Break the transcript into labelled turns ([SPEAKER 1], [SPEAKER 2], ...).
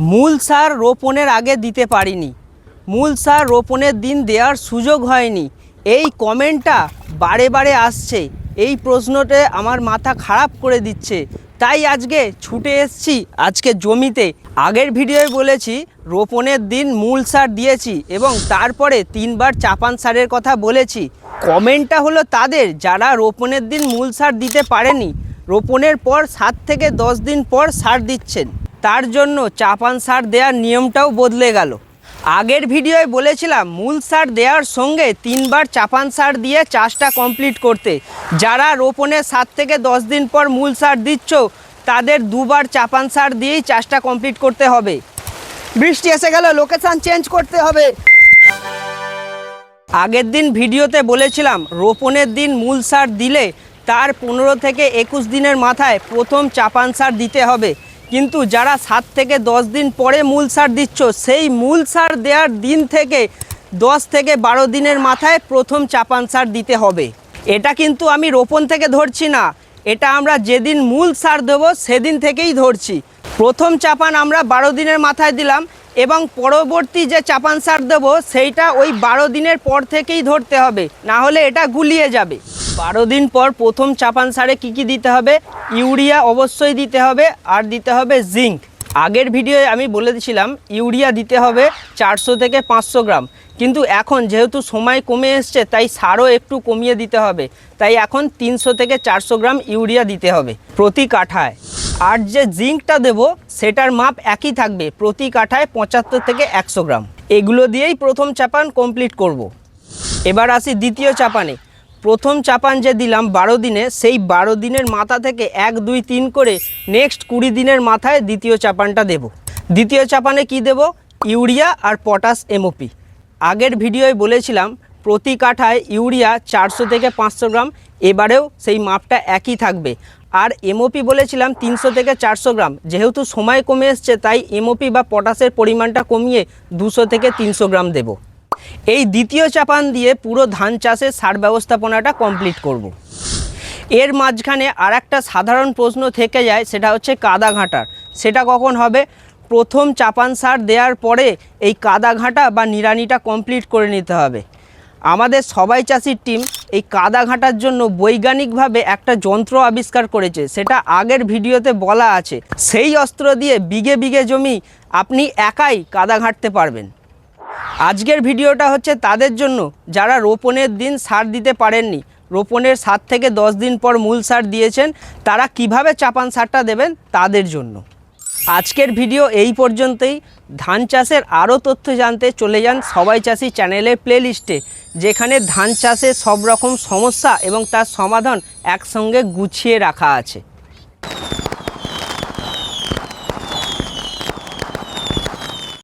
[SPEAKER 1] মূল সার রোপণের আগে দিতে পারিনি, মূল সার রোপণের দিন দেওয়ার সুযোগ হয়নি, এই কমেন্টটা বারে বারে আসছে। এই প্রশ্নটা আমার মাথা খারাপ করে দিচ্ছে। তাই আজকে ছুটে এসেছি আজকে জমিতে। আগের ভিডিওয় বলেছি রোপণের দিন মূল সার দিয়েছি এবং তারপরে 3বার চাপান সারের কথা বলেছি। কমেন্টটা হলো তাদের যারা রোপণের দিন মূল সার দিতে পারেনি, রোপণের পর 7 থেকে 10 দিন পর সার দিচ্ছেন, তার জন্য চাপান সার দেওয়ার নিয়মটাও বদলে গেল। আগের ভিডিওয় বলেছিলাম মূল সার দেওয়ার সঙ্গে 3বার চাপান সার দিয়ে চাষটা কমপ্লিট করতে। যারা রোপণের 7 থেকে 10 দিন পর মূল সার দিচ্ছ তাদের 2বার চাপান সার দিয়েই চাষটা কমপ্লিট করতে হবে। বৃষ্টি এসে গেল, লোকেশান চেঞ্জ করতে হবে। আগের দিন ভিডিওতে বলেছিলাম রোপণের দিন মূল সার দিলে তার 15 থেকে 21 দিনের মাথায় প্রথম চাপান সার দিতে হবে। কিন্তু যারা 7 থেকে 10 দিন পরে মূল সার দিচ্ছ সেই মূল সার দেওয়ার দিন থেকে 10 থেকে 12 দিনের মাথায় প্রথম চাপান সার দিতে হবে। এটা কিন্তু আমি রোপণ থেকে ধরছি না, এটা আমরা যেদিন মূল সার দেবো সেদিন থেকেই ধরছি। প্রথম চাপান আমরা 12 দিনের মাথায় দিলাম এবং পরবর্তী যে চাপান সার দেবো সেইটা ওই 12 দিনের পর থেকেই ধরতে হবে, না হলে এটা গুলিয়ে যাবে। 12 দিন পর প্রথম চাপান সারে কী কী দিতে হবে? ইউরিয়া অবশ্যই দিতে হবে, আর দিতে হবে জিঙ্ক। আগের ভিডিওয়ে আমি বলে দিয়েছিলাম ইউরিয়া দিতে হবে 400 থেকে 500 গ্রাম, কিন্তু এখন যেহেতু সময় কমে এসছে তাই সারও একটু কমিয়ে দিতে হবে, তাই এখন 300 থেকে 400 গ্রাম ইউরিয়া দিতে হবে প্রতি কাঠায়। আর যে জিঙ্কটা দেব সেটার মাপ একই থাকবে, প্রতি কাঠায় 75 থেকে 100 গ্রাম। এগুলো দিয়েই প্রথম চাপান কমপ্লিট করব। এবার আসি দ্বিতীয় চাপানে। প্রথম চাপান যে দিলাম 12 দিনে, সেই 12 দিনের মাথা থেকে 1, 2, 3 করে নেক্সট 20 দিনের মাথায় দ্বিতীয় চাপানটা দেব। দ্বিতীয় চাপানে কি দেব? ইউরিয়া আর পটাশ এমওপি। আগের ভিডিওয় বলেছিলাম প্রতি কাঠায় ইউরিয়া 400 থেকে 500 গ্রাম, এবারেও সেই মাপটা একই থাকবে। আর এমওপি বলেছিলাম 300 থেকে 400 গ্রাম, যেহেতু সময় কমে এসছে তাই এমওপি বা পটাশের পরিমাণটা কমিয়ে 200 থেকে 300 গ্রাম দেব। এই দ্বিতীয় চাপান দিয়ে পুরো ধান চাষের সার ব্যবস্থাপনাটা কমপ্লিট করব। এর মাঝখানে আর একটা সাধারণ প্রশ্ন থেকে যায়, সেটা হচ্ছে কাদা ঘাঁটার। সেটা কখন হবে? প্রথম চাপান সার দেওয়ার পরে এই কাদা ঘাঁটা বা নিড়ানিটা কমপ্লিট করে নিতে হবে। আমাদের সবাই চাষির টিম এই কাদা ঘাঁটার জন্য বৈজ্ঞানিকভাবে একটা যন্ত্র আবিষ্কার করেছে, সেটা আগের ভিডিওতে বলা আছে। সেই অস্ত্র দিয়ে বিঘে বিঘে জমি আপনি একাই কাদা ঘাঁটতে পারবেন। আজকের ভিডিওটা হচ্ছে তাদের জন্য যারা রোপণের দিন সার দিতে পারেননি, রোপণের 7 থেকে 10 দিন পর মূল সার দিয়েছেন, তারা কিভাবে চাপান সারটা দেবেন তাদের জন্য। আজকের ভিডিও এই পর্যন্তই। ধান চাষের আরও তথ্য জানতে চলে যান সবাই চাষি চ্যানেলের প্লেলিস্টে, যেখানে ধান চাষের সব রকম সমস্যা এবং তার সমাধান একসঙ্গে গুছিয়ে রাখা আছে।